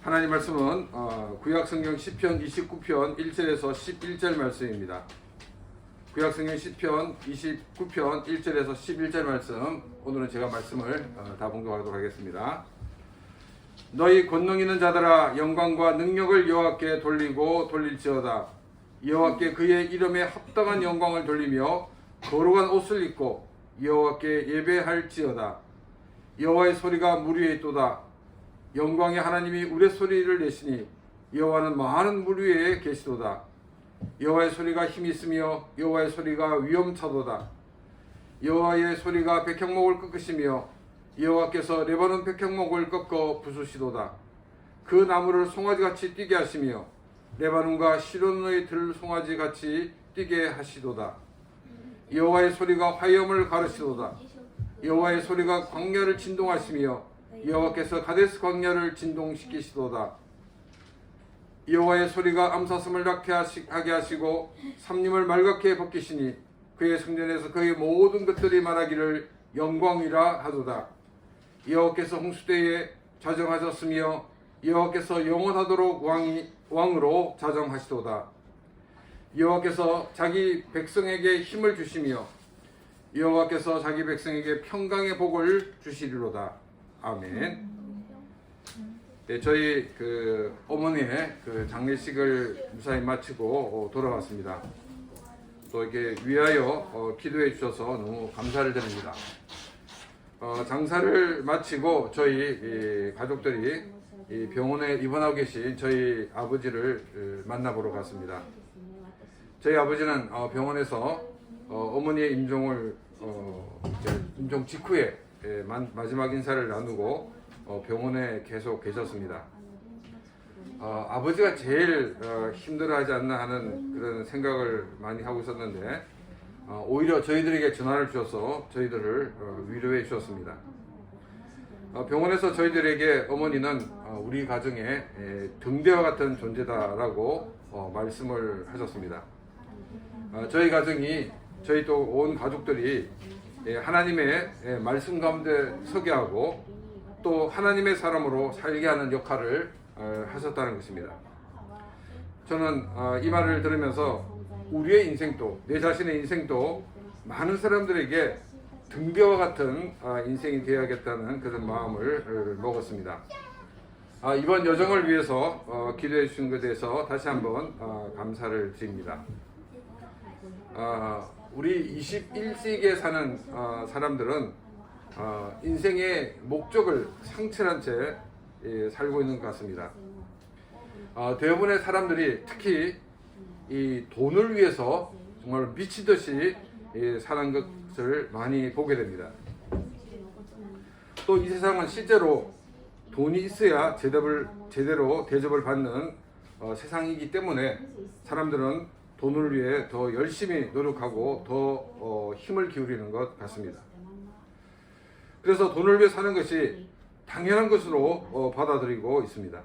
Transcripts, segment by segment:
하나님 말씀은 구약성경 시편 29편 1절에서 11절 말씀입니다. 구약성경 시편 29편 1절에서 11절 말씀, 오늘은 제가 말씀을 다 봉독하도록 하겠습니다. 너희 권능 있는 자들아, 영광과 능력을 여호와께 돌리고 돌릴지어다. 여호와께 그의 이름에 합당한 영광을 돌리며 거룩한 옷을 입고 여호와께 예배할지어다. 여호와의 소리가 물 위에 있도다. 영광의 하나님이 우레소리를 내시니 여호와는 많은 물 위에 계시도다. 여호와의 소리가 힘이 있으며 여호와의 소리가 위엄차도다. 여호와의 소리가 백향목을 꺾으시며 여호와께서 레바논 백향목을 꺾어 부수시도다. 그 나무를 송아지같이 뛰게 하시며 레바논과 시론의 들 송아지같이 뛰게 하시도다. 여호와의 소리가 화염을 가르시도다. 여호와의 소리가 광야를 진동하시며 여호와께서 가데스 광야를 진동시키시도다. 여호와의 소리가 암사슴을 낳게 하게 하시고 삼림을 말갛게 벗기시니 그의 성전에서 그의 모든 것들이 말하기를 영광이라 하도다. 여호와께서 홍수대에 자정하셨으며 여호와께서 영원하도록 왕으로 자정하시도다. 여호와께서 자기 백성에게 힘을 주시며 여호와께서 자기 백성에게 평강의 복을 주시리로다. 아멘. 네, 저희 어머니의 장례식을 무사히 마치고 돌아왔습니다. 또 이렇게 위하여 기도해 주셔서 너무 감사를 드립니다. 장사를 마치고 저희 가족들이 이 병원에 입원하고 계신 저희 아버지를 만나보러 갔습니다. 저희 아버지는 병원에서 어머니의 임종을 임종 직후에 마지막 인사를 나누고 병원에 계속 계셨습니다. 아버지가 제일 힘들어하지 않나 하는 그런 생각을 많이 하고 있었는데 오히려 저희들에게 전화를 주셔서 저희들을 위로해 주셨습니다. 병원에서 저희들에게 어머니는 우리 가정의 등대와 같은 존재다라고 말씀을 하셨습니다. 저희 가정이, 저희 또 온 가족들이 하나님의 말씀 가운데 서게 하고 또 하나님의 사람으로 살게 하는 역할을 하셨다는 것입니다. 저는 이 말을 들으면서 우리의 인생도, 내 자신의 인생도 많은 사람들에게 등대와 같은 인생이 되어야겠다는 그런 마음을 먹었습니다. 이번 여정을 위해서 기도해 주신 것에 대해서 다시 한번 감사를 드립니다. 우리 21세기에 사는 사람들은 인생의 목적을 상실한 채 살고 있는 것 같습니다. 대부분의 사람들이 특히 이 돈을 위해서 정말 미치듯이 사는 것을 많이 보게 됩니다. 또 이 세상은 실제로 돈이 있어야 제대로 대접을 받는 세상이기 때문에 사람들은 돈을 위해 더 열심히 노력하고 더 힘을 기울이는 것 같습니다. 그래서 돈을 위해 사는 것이 당연한 것으로 받아들이고 있습니다.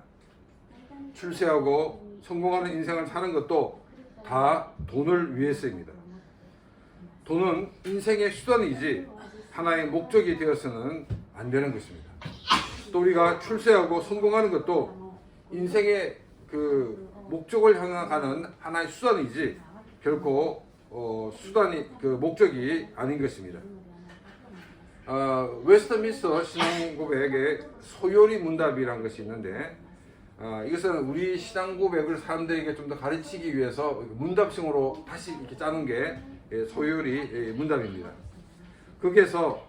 출세하고 성공하는 인생을 사는 것도 다 돈을 위해서입니다. 돈은 인생의 수단이지 하나의 목적이 되어서는 안 되는 것입니다. 또 우리가 출세하고 성공하는 것도 인생의 목적을 향하는 하나의 수단이지 결코 목적이 아닌 것입니다. 웨스트민스터 신앙고백의 소요리 문답이라는 것이 있는데 이것은 우리 신앙고백을 사람들에게 좀 더 가르치기 위해서 문답식으로 다시 이렇게 짜는 게 소요리 문답입니다. 거기에서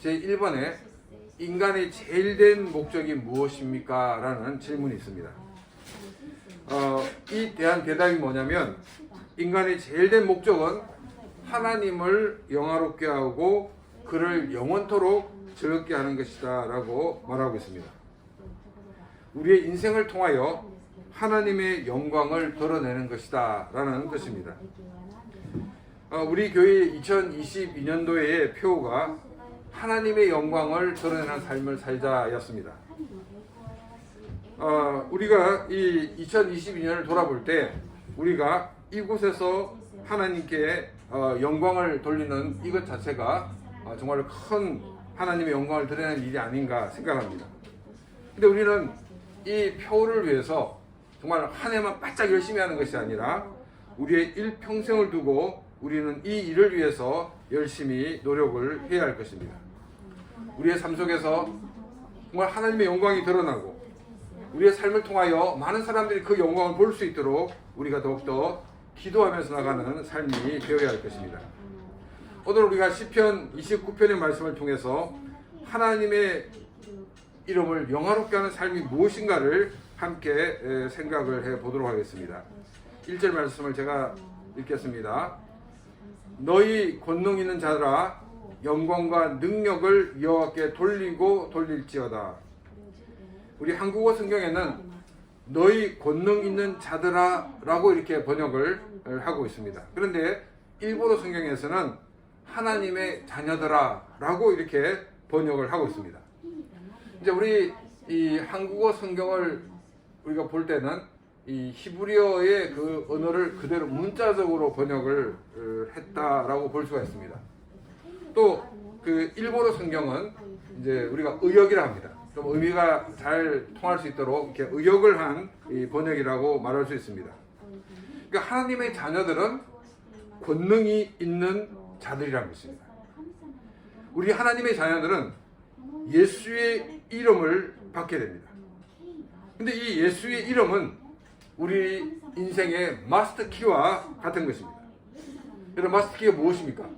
제1번에 인간의 제일된 목적이 무엇입니까? 라는 질문이 있습니다. 이 대한 대답이 뭐냐면 인간의 제일된 목적은 하나님을 영화롭게 하고 그를 영원토록 즐겁게 하는 것이다 라고 말하고 있습니다. 우리의 인생을 통하여 하나님의 영광을 드러내는 것이다 라는 뜻입니다. 우리 교회 2022년도의 표가 하나님의 영광을 드러내는 삶을 살자였습니다. 우리가 이 2022년을 돌아볼 때 우리가 이곳에서 하나님께 영광을 돌리는 이것 자체가 정말 큰 하나님의 영광을 드러내는 일이 아닌가 생각합니다. 근데 우리는 이 표를 위해서 정말 한 해만 바짝 열심히 하는 것이 아니라 우리의 일평생을 두고 우리는 이 일을 위해서 열심히 노력을 해야 할 것입니다. 우리의 삶 속에서 정말 하나님의 영광이 드러나고 우리의 삶을 통하여 많은 사람들이 그 영광을 볼 수 있도록 우리가 더욱더 기도하면서 나가는 삶이 되어야 할 것입니다. 오늘 우리가 시편 29편의 말씀을 통해서 하나님의 이름을 영화롭게 하는 삶이 무엇인가를 함께 생각을 해 보도록 하겠습니다. 1절 말씀을 제가 읽겠습니다. 너희 권능 있는 자들아 영광과 능력을 여호와께 돌리고 돌릴지어다. 우리 한국어 성경에는 너희 권능 있는 자들아 라고 이렇게 번역을 하고 있습니다. 그런데 일본어 성경에서는 하나님의 자녀들아 라고 이렇게 번역을 하고 있습니다. 이제 우리 이 한국어 성경을 우리가 볼 때는 이 히브리어의 그 언어를 그대로 문자적으로 번역을 했다라고 볼 수가 있습니다. 또 그 일본어 성경은 이제 우리가 의역이라 합니다. 좀 의미가 잘 통할 수 있도록 이렇게 의역을 한 이 번역이라고 말할 수 있습니다. 그러니까 하나님의 자녀들은 권능이 있는 자들이라는 것입니다. 우리 하나님의 자녀들은 예수의 이름을 받게 됩니다. 근데 이 예수의 이름은 우리 인생의 마스터키와 같은 것입니다. 여러분, 마스터키가 무엇입니까?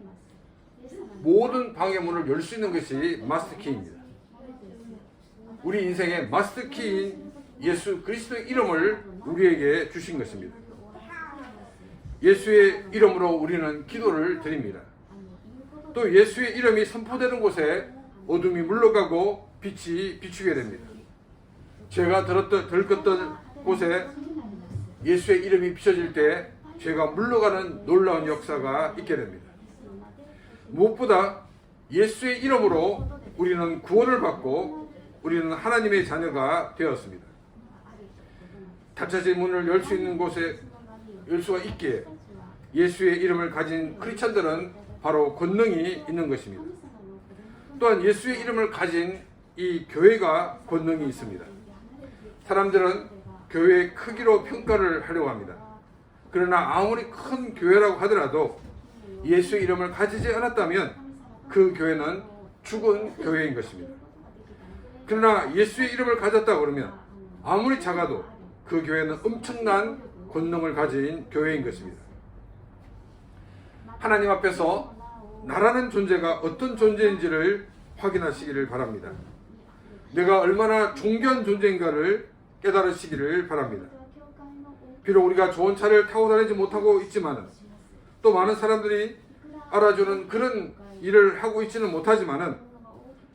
모든 방의 문을 열 수 있는 것이 마스터키입니다. 우리 인생의 마스터키인 예수 그리스도의 이름을 우리에게 주신 것입니다. 예수의 이름으로 우리는 기도를 드립니다. 또 예수의 이름이 선포되는 곳에 어둠이 물러가고 빛이 비추게 됩니다. 죄가 들끓던 곳에 예수의 이름이 비춰질 때 죄가 물러가는 놀라운 역사가 있게 됩니다. 무엇보다 예수의 이름으로 우리는 구원을 받고 우리는 하나님의 자녀가 되었습니다. 닫혀진 문을 열 수 있는 곳에 열 수가 있기에 예수의 이름을 가진 크리스천들은 바로 권능이 있는 것입니다. 또한 예수의 이름을 가진 이 교회가 권능이 있습니다. 사람들은 교회의 크기로 평가를 하려고 합니다. 그러나 아무리 큰 교회라고 하더라도 예수의 이름을 가지지 않았다면 그 교회는 죽은 교회인 것입니다. 그러나 예수의 이름을 가졌다 그러면 아무리 작아도 그 교회는 엄청난 권능을 가진 교회인 것입니다. 하나님 앞에서 나라는 존재가 어떤 존재인지를 확인하시기를 바랍니다. 내가 얼마나 존귀한 존재인가를 깨달으시기를 바랍니다. 비록 우리가 좋은 차를 타고 다니지 못하고 있지만 또 많은 사람들이 알아주는 그런 일을 하고 있지는 못하지만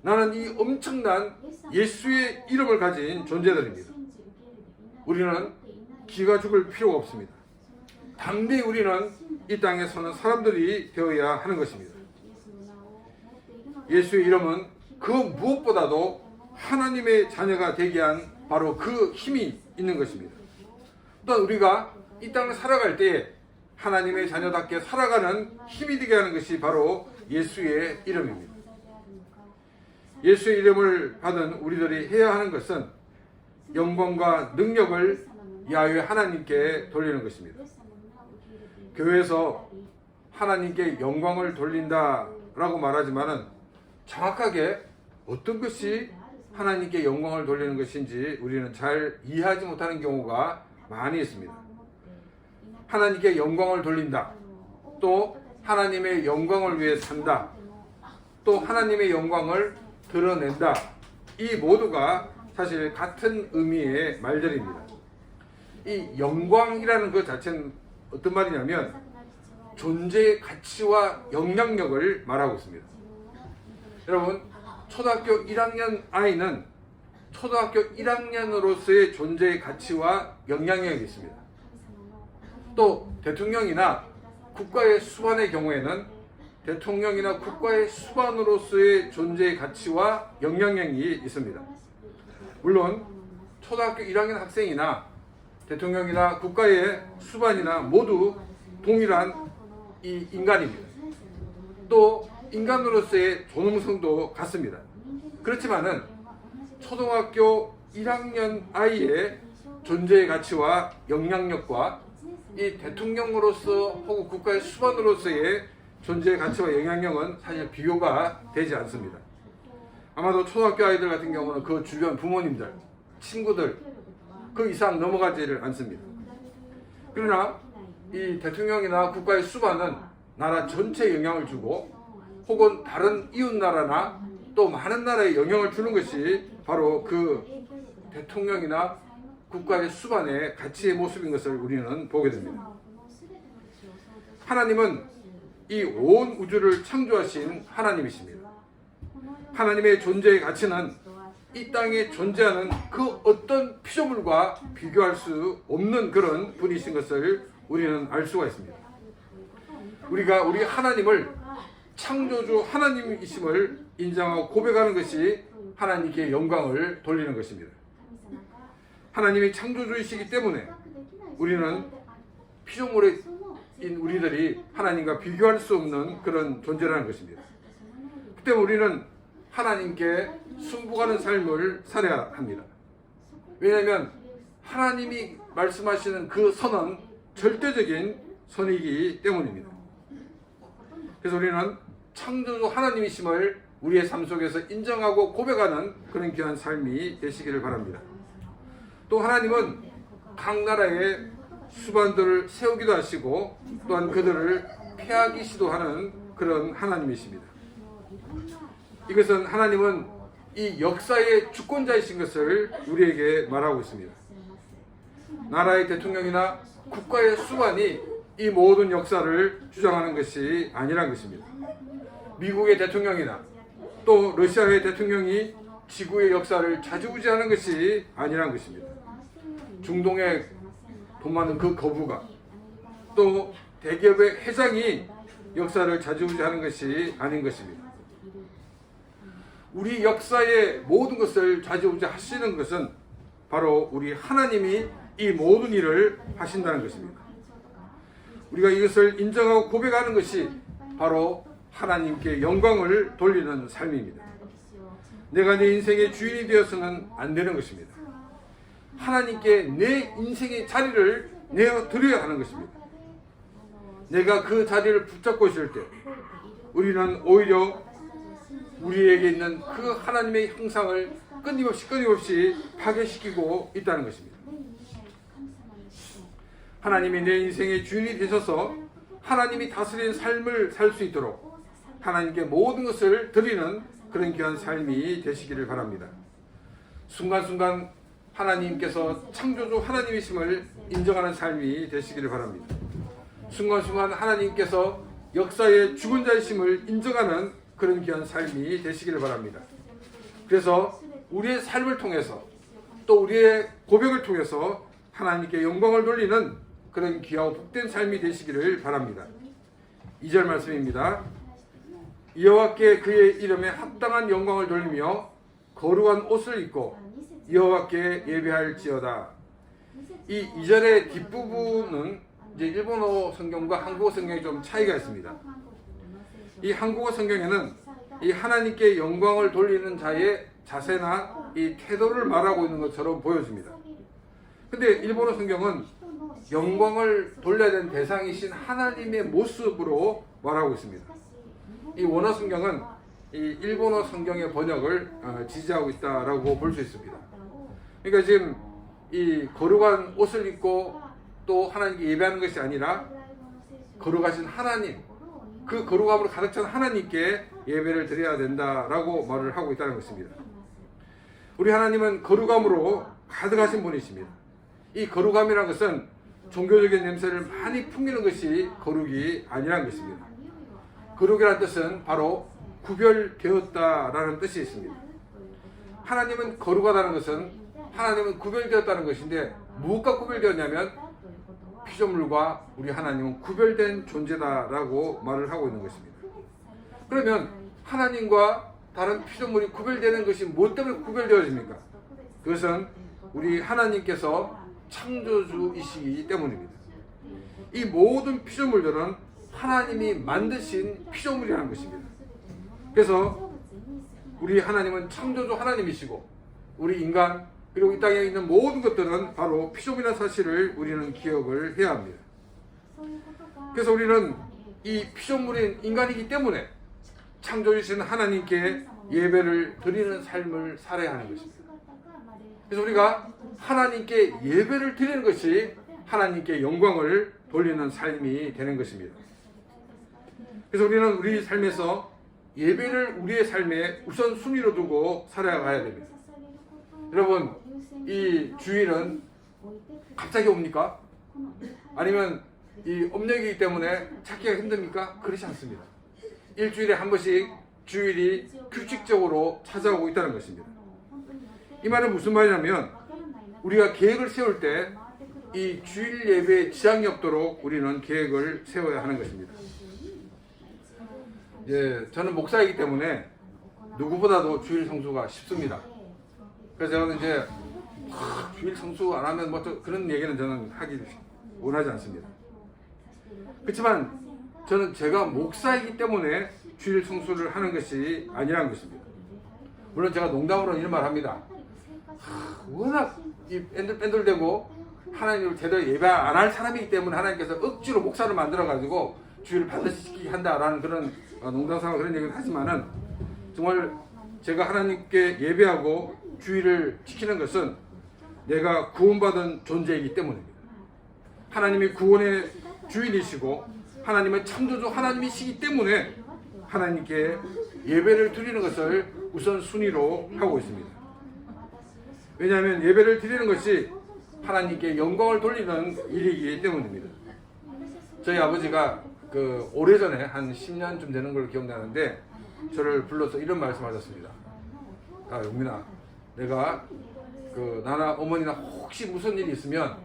나는 이 엄청난 예수의 이름을 가진 존재들입니다. 우리는 기가 죽을 필요가 없습니다. 담대히 우리는 이 땅에 서는 사람들이 되어야 하는 것입니다. 예수의 이름은 그 무엇보다도 하나님의 자녀가 되게 한 바로 그 힘이 있는 것입니다. 또한 우리가 이 땅을 살아갈 때 하나님의 자녀답게 살아가는 힘이 되게 하는 것이 바로 예수의 이름입니다. 예수의 이름을 받은 우리들이 해야 하는 것은 영광과 능력을 야훼 하나님께 돌리는 것입니다. 교회에서 하나님께 영광을 돌린다라고 말하지만은 정확하게 어떤 것이 하나님께 영광을 돌리는 것인지 우리는 잘 이해하지 못하는 경우가 많이 있습니다. 하나님께 영광을 돌린다. 또 하나님의 영광을 위해 산다. 또 하나님의 영광을 드러낸다. 이 모두가 사실 같은 의미의 말들입니다. 이 영광이라는 것 자체는 어떤 말이냐면 존재의 가치와 영향력을 말하고 있습니다. 여러분, 초등학교 1학년 아이는 초등학교 1학년으로서의 존재의 가치와 영향력이 있습니다. 또 대통령이나 국가의 수반의 경우에는 대통령이나 국가의 수반으로서의 존재의 가치와 영향력이 있습니다. 물론 초등학교 1학년 학생이나 대통령이나 국가의 수반이나 모두 동일한 이 인간입니다. 또 인간으로서의 존엄성도 같습니다. 그렇지만은 초등학교 1학년 아이의 존재의 가치와 영향력과 이 대통령으로서 혹은 국가의 수반으로서의 존재의 가치와 영향력은 사실 비교가 되지 않습니다. 아마도 초등학교 아이들 같은 경우는 그 주변 부모님들, 친구들 그 이상 넘어가지를 않습니다. 그러나 이 대통령이나 국가의 수반은 나라 전체에 영향을 주고 혹은 다른 이웃 나라나 또 많은 나라에 영향을 주는 것이 바로 그 대통령이나 국가의 수반의 가치의 모습인 것을 우리는 보게 됩니다. 하나님은 이 온 우주를 창조하신 하나님이십니다. 하나님의 존재의 가치는 이 땅에 존재하는 그 어떤 피조물과 비교할 수 없는 그런 분이신 것을 우리는 알 수가 있습니다. 우리가 우리 하나님을 창조주 하나님이심을 인정하고 고백하는 것이 하나님께 영광을 돌리는 것입니다. 하나님이 창조주이시기 때문에 우리는 피조물인 우리들이 하나님과 비교할 수 없는 그런 존재라는 것입니다. 그 때문에 우리는 하나님께 순복하는 삶을 살아야 합니다. 왜냐하면 하나님이 말씀하시는 그 선은 절대적인 선이기 때문입니다. 그래서 우리는 창조주 하나님이심을 우리의 삶 속에서 인정하고 고백하는 그런 귀한 삶이 되시기를 바랍니다. 또 하나님은 각 나라의 수반들을 세우기도 하시고 또한 그들을 패하기 시도하는 그런 하나님이십니다. 이것은 하나님은 이 역사의 주권자이신 것을 우리에게 말하고 있습니다. 나라의 대통령이나 국가의 수반이 이 모든 역사를 주장하는 것이 아니란 것입니다. 미국의 대통령이나 또 러시아의 대통령이 지구의 역사를 좌지우지하는 것이 아니란 것입니다. 중동의 돈 많은 그 거부가 또 대기업의 회장이 역사를 좌지우지하는 것이 아닌 것입니다. 우리 역사의 모든 것을 좌지우지하시는 것은 바로 우리 하나님이 이 모든 일을 하신다는 것입니다. 우리가 이것을 인정하고 고백하는 것이 바로 하나님께 영광을 돌리는 삶입니다. 내가 내 인생의 주인이 되어서는 안 되는 것입니다. 하나님께 내 인생의 자리를 내어드려야 하는 것입니다. 내가 그 자리를 붙잡고 있을 때 우리는 오히려 우리에게 있는 그 하나님의 형상을 끊임없이 파괴시키고 있다는 것입니다. 하나님이 내 인생의 주인이 되셔서 하나님이 다스리는 삶을 살 수 있도록 하나님께 모든 것을 드리는 그런 귀한 삶이 되시기를 바랍니다. 순간순간 하나님께서 창조주 하나님이심을 인정하는 삶이 되시기를 바랍니다. 순간순간 하나님께서 역사의 주권자이심을 인정하는 그런 귀한 삶이 되시기를 바랍니다. 그래서 우리의 삶을 통해서 또 우리의 고백을 통해서 하나님께 영광을 돌리는 그런 귀하고 복된 삶이 되시기를 바랍니다. 2절 말씀입니다. 여호와께 그의 이름에 합당한 영광을 돌리며 거룩한 옷을 입고 여호와께 예배할지어다. 이 2절의 뒷부분은 이제 일본어 성경과 한국어 성경에 좀 차이가 있습니다. 이 한국어 성경에는 이 하나님께 영광을 돌리는 자의 자세나 이 태도를 말하고 있는 것처럼 보여집니다. 근데 일본어 성경은 영광을 돌려야 되는 대상이신 하나님의 모습으로 말하고 있습니다. 이 원어 성경은 이 일본어 성경의 번역을 지지하고 있다라고 볼 수 있습니다. 그러니까 지금 이 거룩한 옷을 입고 또 하나님께 예배하는 것이 아니라 거룩하신 하나님, 그 거룩함으로 가득 찬 하나님께 예배를 드려야 된다라고 말을 하고 있다는 것입니다. 우리 하나님은 거룩함으로 가득하신 분이십니다. 이 거룩함이라는 것은 종교적인 냄새를 많이 풍기는 것이 거룩이 아니라는 것입니다. 거룩이라는 뜻은 바로 구별되었다라는 뜻이 있습니다. 하나님은 거룩하다는 것은 하나님은 구별되었다는 것인데 무엇과 구별되었냐면 피조물과 우리 하나님은 구별된 존재다라고 말을 하고 있는 것입니다. 그러면 하나님과 다른 피조물이 구별되는 것이 무엇 때문에 구별되어집니까? 그것은 우리 하나님께서 창조주이시기 때문입니다. 이 모든 피조물들은 하나님이 만드신 피조물이라는 것입니다. 그래서 우리 하나님은 창조주 하나님이시고 우리 인간 그리고 이 땅에 있는 모든 것들은 바로 피조물이라는 사실을 우리는 기억을 해야 합니다. 그래서 우리는 이 피조물인 인간이기 때문에 창조주신 하나님께 예배를 드리는 삶을 살아야 하는 것입니다. 그래서 우리가 하나님께 예배를 드리는 것이 하나님께 영광을 돌리는 삶이 되는 것입니다. 그래서 우리는 우리 삶에서 예배를 우리의 삶에 우선순위로 두고 살아가야 됩니다. 여러분, 이 주일은 갑자기 옵니까? 아니면 이 음력이기 때문에 찾기가 힘듭니까? 그렇지 않습니다. 일주일에 한 번씩 주일이 규칙적으로 찾아오고 있다는 것입니다. 이 말은 무슨 말이냐면 우리가 계획을 세울 때 이 주일 예배에 지장이 없도록 우리는 계획을 세워야 하는 것입니다. 저는 목사이기 때문에 누구보다도 주일 성수가 쉽습니다. 그래서 저는 이제 주일 성수 안 하면 뭐 그런 얘기는 저는 하기 원하지 않습니다. 그렇지만 저는 제가 목사이기 때문에 주일 성수를 하는 것이 아니라는 것입니다. 물론 제가 농담으로 이런 말 합니다. 워낙 이 뺀들뺀들대고 하나님을 제대로 예배 안 할 사람이기 때문에 하나님께서 억지로 목사를 만들어가지고 주일을 반드시 지키게 한다라는 그런 농담삼아 그런 얘기를 하지만은 정말 제가 하나님께 예배하고 주일을 지키는 것은 내가 구원받은 존재이기 때문입니다. 하나님이 구원의 주인이시고 하나님은 창조주 하나님이시기 때문에 하나님께 예배를 드리는 것을 우선순위로 하고 있습니다. 왜냐하면 예배를 드리는 것이 하나님께 영광을 돌리는 일이기 때문입니다. 저희 아버지가 오래전에 한 10년쯤 되는 걸로 기억나는데 저를 불러서 이런 말씀하셨습니다. 용민아, 내가 나나 어머니나 혹시 무슨 일이 있으면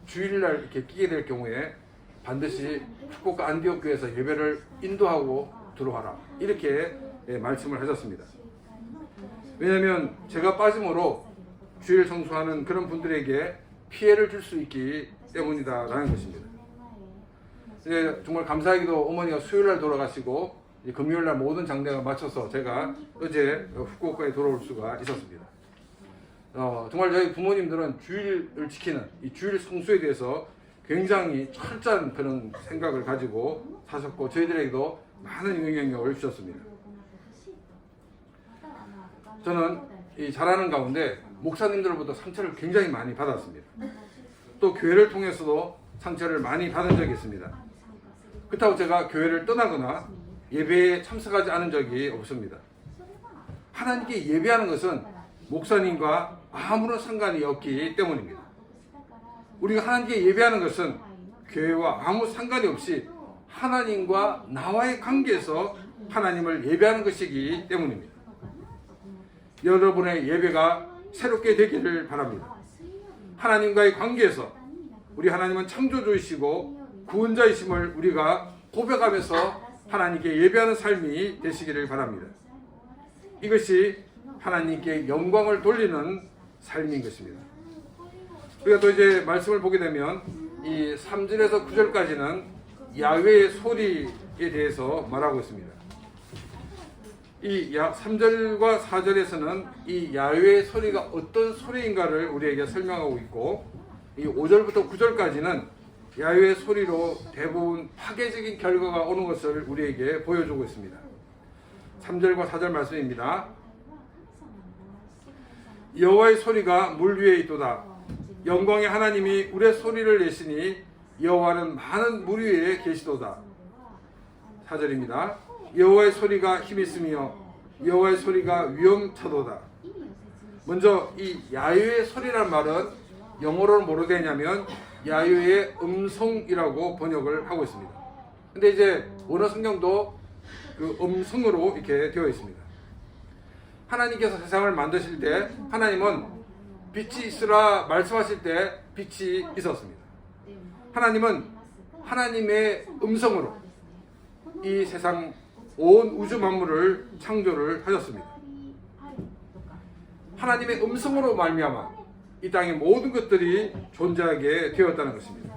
주일날 이렇게 끼게 될 경우에 반드시 후쿠오카 안디옥 교회에서 예배를 인도하고 들어와라. 이렇게 말씀을 하셨습니다. 왜냐하면 제가 빠짐으로 주일 성수하는 그런 분들에게 피해를 줄 수 있기 때문이다라는 것입니다. 정말 감사하게도 어머니가 수요일날 돌아가시고 금요일날 모든 장례가 마쳐서 제가 어제 후쿠오카에 돌아올 수가 있었습니다. 정말 저희 부모님들은 주일을 지키는 이 주일 성수에 대해서 굉장히 철저한 그런 생각을 가지고 사셨고 저희들에게도 많은 영향력을 주셨습니다. 저는 이 자라는 가운데 목사님들로부터 상처를 굉장히 많이 받았습니다. 또 교회를 통해서도 상처를 많이 받은 적이 있습니다. 그렇다고 제가 교회를 떠나거나 예배에 참석하지 않은 적이 없습니다. 하나님께 예배하는 것은 목사님과 아무런 상관이 없기 때문입니다. 우리가 하나님께 예배하는 것은 교회와 아무 상관이 없이 하나님과 나와의 관계에서 하나님을 예배하는 것이기 때문입니다. 여러분의 예배가 새롭게 되기를 바랍니다. 하나님과의 관계에서 우리 하나님은 창조주이시고 구원자이심을 우리가 고백하면서 하나님께 예배하는 삶이 되시기를 바랍니다. 이것이 하나님께 영광을 돌리는 삶인 것입니다. 우리가 또 이제 말씀을 보게 되면 이 3절에서 9절까지는 야훼의 소리에 대해서 말하고 있습니다. 이 3절과 4절에서는 이 야훼의 소리가 어떤 소리인가를 우리에게 설명하고 있고 이 5절부터 9절까지는 야훼의 소리로 대부분 파괴적인 결과가 오는 것을 우리에게 보여주고 있습니다. 3절과 4절 말씀입니다. 여호와의 소리가 물 위에 있도다. 영광의 하나님이 우레 소리를 내시니 여호와는 많은 물 위에 계시도다. 4절입니다. 여호와의 소리가 힘있으며 여호와의 소리가 위엄차도다. 먼저 이 야훼의 소리라는 말은 영어로는 뭐로 되냐면 야훼의 음성이라고 번역을 하고 있습니다. 근데 이제 원어 성경도 그 음성으로 이렇게 되어 있습니다. 하나님께서 세상을 만드실 때 하나님은 빛이 있으라 말씀하실 때 빛이 있었습니다. 하나님은 하나님의 음성으로 이 세상 온 우주 만물을 창조를 하셨습니다. 하나님의 음성으로 말미암아 이 땅의 모든 것들이 존재하게 되었다는 것입니다.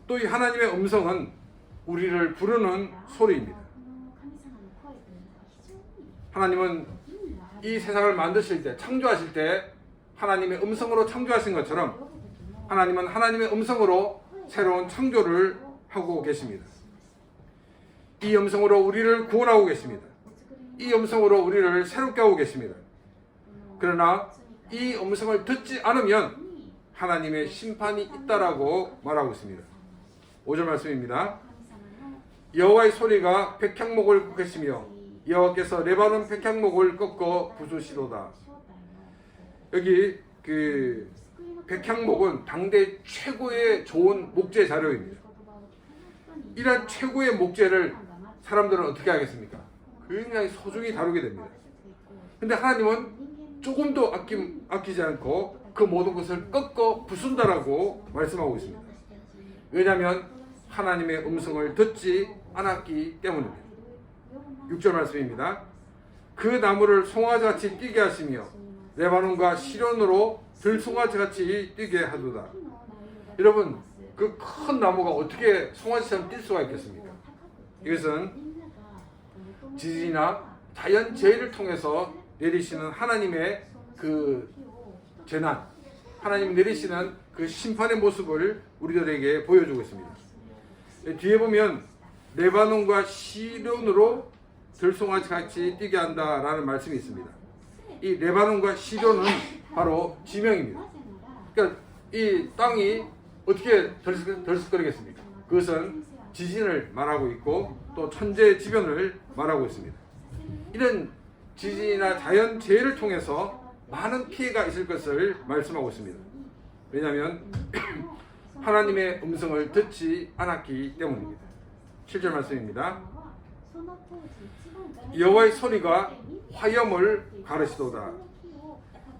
또 이 하나님의 음성은 우리를 부르는 소리입니다. 하나님은 이 세상을 만드실 때, 창조하실 때 하나님의 음성으로 창조하신 것처럼 하나님은 하나님의 음성으로 새로운 창조를 하고 계십니다. 이 음성으로 우리를 구원하고 계십니다. 이 음성으로 우리를 새롭게 하고 계십니다. 그러나 이 음성을 듣지 않으면 하나님의 심판이 있다라고 말하고 있습니다. 5절 말씀입니다. 여호와의 소리가 백향목을 꺾으시며 여호와께서 레바논 백향목을 꺾어 부수시도다. 여기 그 백향목은 당대 최고의 좋은 목재 자료입니다. 이런 최고의 목재를 사람들은 어떻게 하겠습니까? 굉장히 소중히 다루게 됩니다. 근데 하나님은 조금도 아끼지 않고 그 모든 것을 꺾어 부순다라고 말씀하고 있습니다. 왜냐하면 하나님의 음성을 듣지 않았기 때문입니다. 6절 말씀입니다. 그 나무를 송아지같이 뛰게 하시며 레바논과 시련으로 들송아지같이 뛰게 하도다. 여러분, 그 큰 나무가 어떻게 송아지처럼 뛸 수가 있겠습니까? 이것은 지진이나 자연재해를 통해서 내리시는 하나님의 그 재난, 하나님이 내리시는 그 심판의 모습을 우리들에게 보여주고 있습니다. 뒤에 보면 레바논과 시련으로 들송아지같이 뛰게 한다라는 말씀이 있습니다. 이 레바논과 시련은 바로 지명입니다. 그러니까 이 땅이 어떻게 들썩거리겠습니까? 그것은 지진을 말하고 있고 또 천재지변을 말하고 있습니다. 이런 지진이나 자연재해를 통해서 많은 피해가 있을 것을 말씀하고 있습니다. 왜냐하면 하나님의 음성을 듣지 않았기 때문입니다. 7절 말씀입니다. 여호와의 소리가 화염을 가르시도다.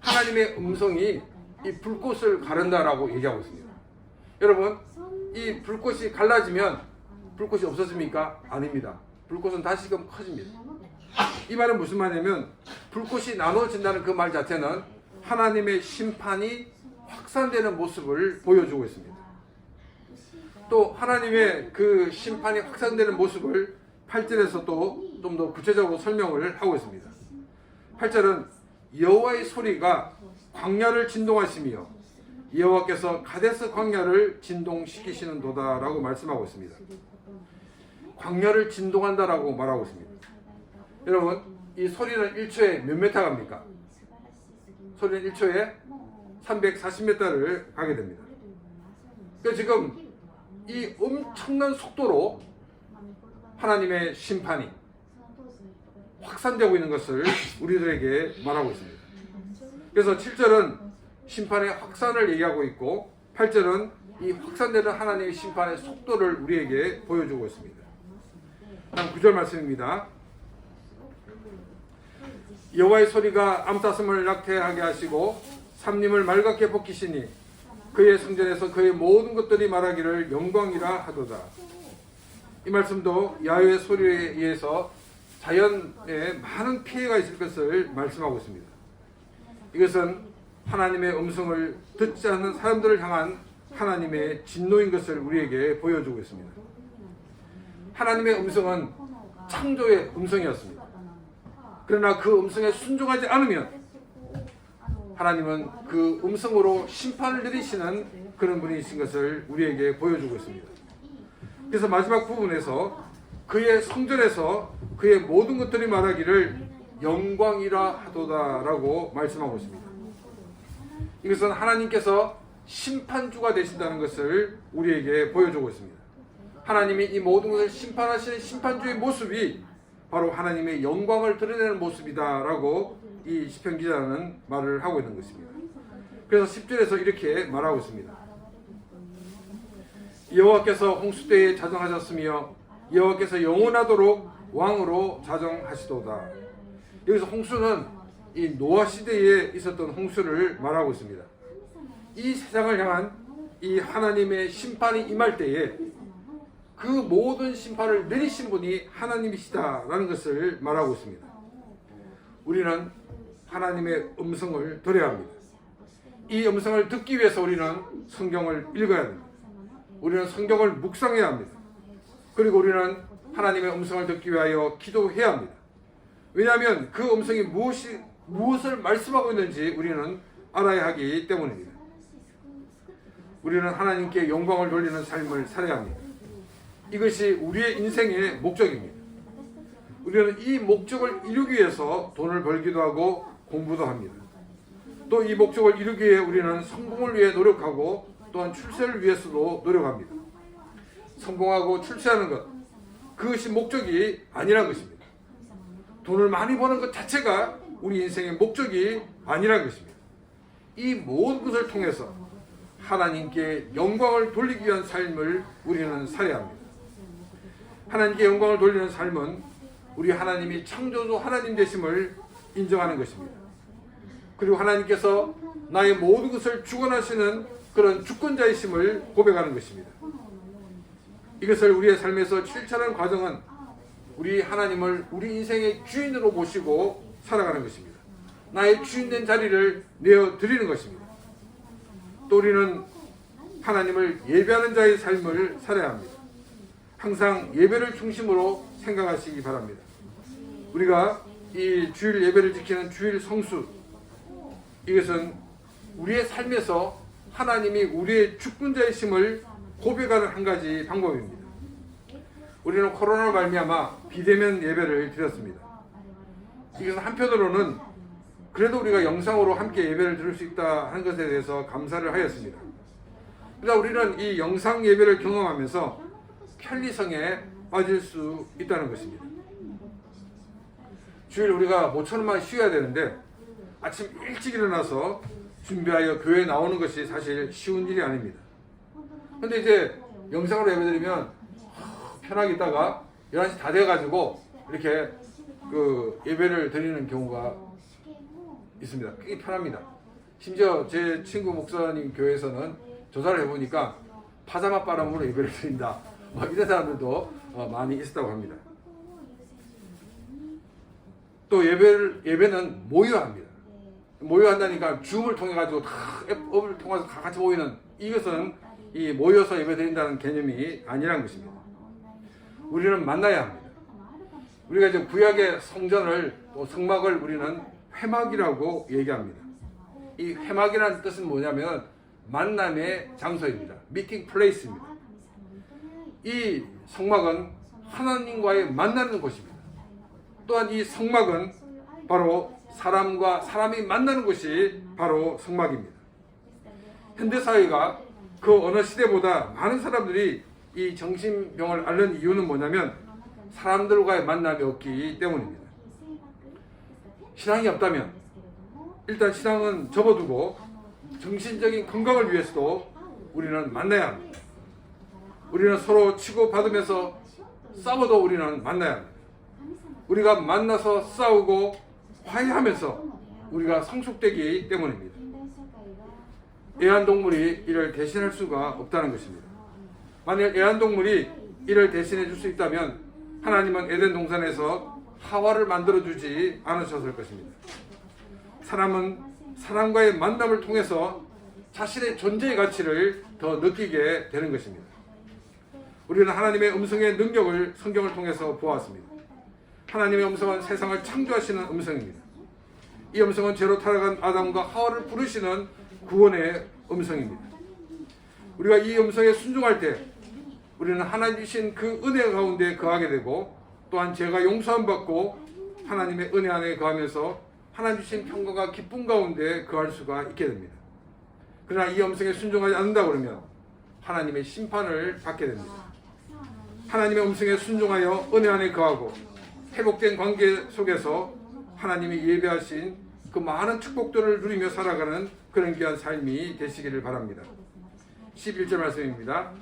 하나님의 음성이 이 불꽃을 가른다라고 얘기하고 있습니다. 여러분, 이 불꽃이 갈라지면 불꽃이 없어집니까? 아닙니다. 불꽃은 다시금 커집니다. 이 말은 무슨 말이냐면 불꽃이 나눠진다는 그 말 자체는 하나님의 심판이 확산되는 모습을 보여주고 있습니다. 또 하나님의 그 심판이 확산되는 모습을 8절에서 또 좀 더 구체적으로 설명을 하고 있습니다. 8절은 여호와의 소리가 광야를 진동하시며 여호와께서 가데스 광야를 진동시키시는 도다라고 말씀하고 있습니다. 광야를 진동한다라고 말하고 있습니다. 여러분, 이 소리는 1초에 몇 메타 갑니까? 소리는 1초에 340m를 가게 됩니다. 그러니까 지금 이 엄청난 속도로 하나님의 심판이 확산되고 있는 것을 우리들에게 말하고 있습니다. 그래서 7절은 심판의 확산을 얘기하고 있고 8절은 이 확산되는 하나님의 심판의 속도를 우리에게 보여주고 있습니다. 다음 9절 말씀입니다. 여호와의 소리가 암사슴을 낙태하게 하시고 삼림을 맑게 벗기시니 그의 성전에서 그의 모든 것들이 말하기를 영광이라 하도다. 이 말씀도 야훼의 소리에 의해서 자연에 많은 피해가 있을 것을 말씀하고 있습니다. 이것은 하나님의 음성을 듣지 않는 사람들을 향한 하나님의 진노인 것을 우리에게 보여주고 있습니다. 하나님의 음성은 창조의 음성이었습니다. 그러나 그 음성에 순종하지 않으면 하나님은 그 음성으로 심판을 내리시는 그런 분이신 것을 우리에게 보여주고 있습니다. 그래서 마지막 부분에서 그의 성전에서 그의 모든 것들이 말하기를 영광이라 하도다라고 말씀하고 있습니다. 이것은 하나님께서 심판주가 되신다는 것을 우리에게 보여주고 있습니다. 하나님이 이 모든 것을 심판하시는 심판주의 모습이 바로 하나님의 영광을 드러내는 모습이다라고 이 시편 기자는 말을 하고 있는 것입니다. 그래서 10절에서 이렇게 말하고 있습니다. 여호와께서 홍수 때에 자정하셨으며 여호와께서 영원하도록 왕으로 자정하시도다. 여기서 홍수는 이 노아 시대에 있었던 홍수를 말하고 있습니다. 이 세상을 향한 이 하나님의 심판이 임할 때에 그 모든 심판을 내리신 분이 하나님이시다라는 것을 말하고 있습니다. 우리는 하나님의 음성을 들어야 합니다. 이 음성을 듣기 위해서 우리는 성경을 읽어야 합니다. 우리는 성경을 묵상해야 합니다. 그리고 우리는 하나님의 음성을 듣기 위하여 기도해야 합니다. 왜냐하면 그 음성이 무엇을 말씀하고 있는지 우리는 알아야 하기 때문입니다. 우리는 하나님께 영광을 돌리는 삶을 살아야 합니다. 이것이 우리의 인생의 목적입니다. 우리는 이 목적을 이루기 위해서 돈을 벌기도 하고 공부도 합니다. 또 이 목적을 이루기 위해 우리는 성공을 위해 노력하고 또한 출세를 위해서도 노력합니다. 성공하고 출세하는 것, 그것이 목적이 아니란 것입니다. 돈을 많이 버는 것 자체가 우리 인생의 목적이 아니란 것입니다. 이 모든 것을 통해서 하나님께 영광을 돌리기 위한 삶을 우리는 살아야 합니다. 하나님께 영광을 돌리는 삶은 우리 하나님이 창조주 하나님 되심을 인정하는 것입니다. 그리고 하나님께서 나의 모든 것을 주관하시는 그런 주권자이심을 고백하는 것입니다. 이것을 우리의 삶에서 실천하는 과정은 우리 하나님을 우리 인생의 주인으로 모시고 살아가는 것입니다. 나의 주인된 자리를 내어드리는 것입니다. 또 우리는 하나님을 예배하는 자의 삶을 살아야 합니다. 항상 예배를 중심으로 생각하시기 바랍니다. 우리가 이 주일 예배를 지키는 주일 성수, 이것은 우리의 삶에서 하나님이 우리의 주권자이심을 고백하는 한 가지 방법입니다. 우리는 코로나로 말미암아 비대면 예배를 드렸습니다. 이것은 한편으로는 그래도 우리가 영상으로 함께 예배를 드릴 수 있다 하는 것에 대해서 감사를 하였습니다. 그러나 우리는 이 영상 예배를 경험하면서 편리성에 빠질 수 있다는 것입니다. 주일 우리가 모처럼만 쉬어야 되는데 아침 일찍 일어나서 준비하여 교회에 나오는 것이 사실 쉬운 일이 아닙니다. 근데 이제 영상으로 예배드리면 편하게 있다가 11시 다 돼가지고 이렇게 예배를 드리는 경우가 있습니다. 꽤 편합니다. 심지어 제 친구 목사님 교회에서는 조사를 해보니까 파자마 바람으로 예배를 드린다, 이런 사람들도 많이 있었다고 합니다. 또 예배는 모여야 합니다. 모여야 한다니까 줌을 통해 가지고 앱을 통해서 다 같이 모이는, 이것은 이 모여서 예배 드린다는 개념이 아니라는 것입니다. 우리는 만나야 합니다. 우리가 이제 구약의 성전을, 또 성막을 우리는 회막이라고 얘기합니다. 이 회막이라는 뜻은 뭐냐면 만남의 장소입니다. 미팅 플레이스입니다. 이 성막은 하나님과의 만나는 곳입니다. 또한 이 성막은 바로 사람과 사람이 만나는 곳이 바로 성막입니다. 현대사회가 그 어느 시대보다 많은 사람들이 이 정신병을 앓는 이유는 뭐냐면 사람들과의 만남이 없기 때문입니다. 신앙이 없다면 일단 신앙은 접어두고 정신적인 건강을 위해서도 우리는 만나야 합니다. 우리는 서로 치고받으면서 싸워도 우리는 만나야 합니다. 우리가 만나서 싸우고 화해하면서 우리가 성숙되기 때문입니다. 애완동물이 이를 대신할 수가 없다는 것입니다. 만약 애완동물이 이를 대신해 줄 수 있다면 하나님은 에덴 동산에서 하와를 만들어주지 않으셨을 것입니다. 사람은 사람과의 만남을 통해서 자신의 존재의 가치를 더 느끼게 되는 것입니다. 우리는 하나님의 음성의 능력을 성경을 통해서 보았습니다. 하나님의 음성은 세상을 창조하시는 음성입니다. 이 음성은 죄로 타락한 아담과 하와를 부르시는 구원의 음성입니다. 우리가 이 음성에 순종할 때 우리는 하나님 주신 그 은혜 가운데 거하게 되고, 또한 죄가 용서함 받고 하나님의 은혜 안에 거하면서 하나님 주신 평강과 기쁨 가운데 거할 수가 있게 됩니다. 그러나 이 음성에 순종하지 않는다 그러면 하나님의 심판을 받게 됩니다. 하나님의 음성에 순종하여 은혜 안에 거하고 회복된 관계 속에서 하나님이 예배하신 그 많은 축복들을 누리며 살아가는 그런 귀한 삶이 되시기를 바랍니다. 11절 말씀입니다.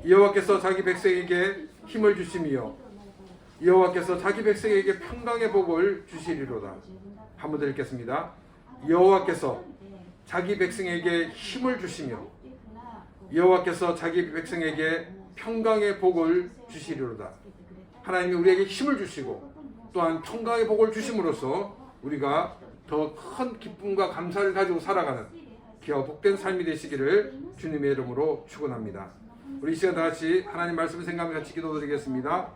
여호와께서 자기 백성에게 힘을 주시며 여호와께서 자기 백성에게 평강의 복을 주시리로다. 한번 더 읽겠습니다. 여호와께서 자기 백성에게 힘을 주시며 여호와께서 자기 백성에게 평강의 복을 주시리로다. 하나님이 우리에게 힘을 주시고 또한 평강의 복을 주심으로써 우리가 더 큰 기쁨과 감사를 가지고 살아가는 귀하고 복된 삶이 되시기를 주님의 이름으로 축원합니다. 우리 이 시간 다 같이 하나님 말씀을 생각하며 같이 기도드리겠습니다.